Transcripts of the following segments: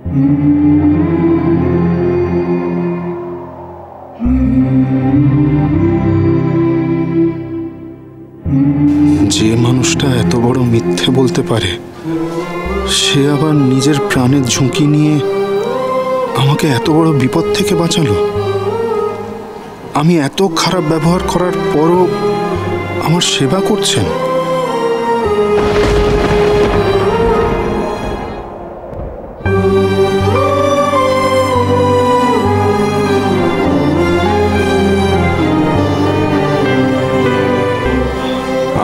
যে মানুষটা এত বড় মিথ্যে বলতে পারে সে আবার নিজের প্রাণের ঝুঁকি নিয়ে আমাকে এত বড় বিপদ থেকে বাঁচালো। আমি এত খারাপ ব্যবহার করার পরও আমার সেবা করছেন।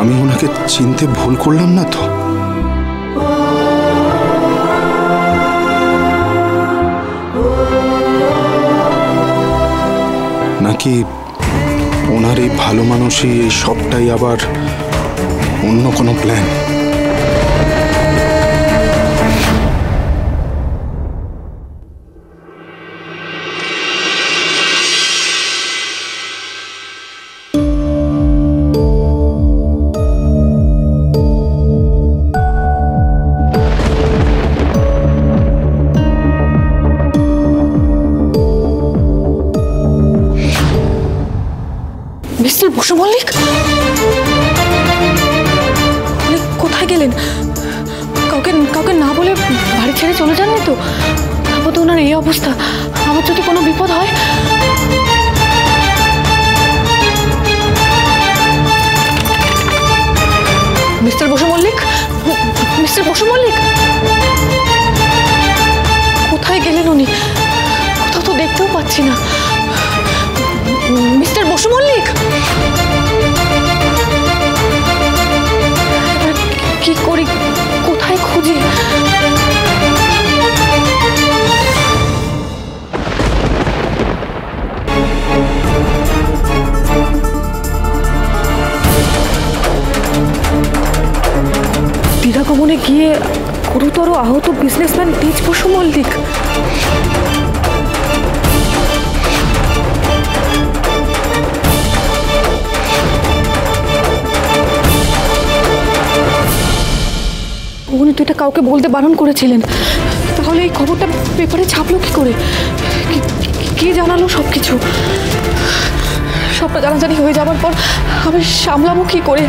আমি ওনাকে চিনতে ভুল করলাম না তো? নাকি ওনার এই ভালো মানুষই এই সবটাই আবার অন্য কোনো প্ল্যান? মিস্টার বসু মল্লিক, কোথায় গেলেন? কাউকে না বলে বাড়ি ছেড়ে চলে যাননি তো? তারপর তো ওনার এই অবস্থা, আমার যদি কোনো বিপদ হয়। মিস্টার বসু মল্লিক, মিস্টার বসু মল্লিক, কোথায় গেলেন উনি? কোথাও তো দেখতেও পাচ্ছি না। মিস্টার বসু মল্লিক, কি করি, কোথায় খুঁজি? দিরাগমনে গিয়ে গুরুতর আহত বিজনেসম্যান তেজ বসু মল্লিক। উনি তো এটা কাউকে বলতে বারণ করেছিলেন, তাহলে এই খবরটা পেপারে ছাপলো কি করে? কে জানালো সবকিছু? সবটা জানাজানি হয়ে যাবার পর আমি সামলাবো কি করে?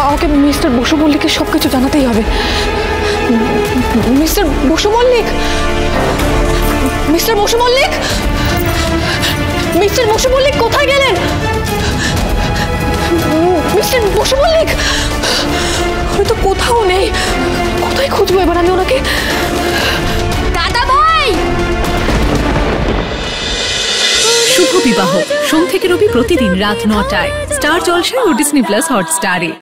আমাকে মিস্টার বসু মল্লিককে সবকিছু জানাতেই হবে। Mister Basu Mallick, mister Basu Mallick, mister Basu Mallick কোথায় গেলেন? মিস্টার বসু মল্লিক, উনি তো কোথাও নেই। কোথায় খুঁজবো এবার আমি ওনাকে? দাদা ভাই! শুভ বিবাহ সোম থেকে রবি প্রতিদিন রাত ৯টায় স্টার জলসায় ও ডিজনি প্লাস হটস্টারে।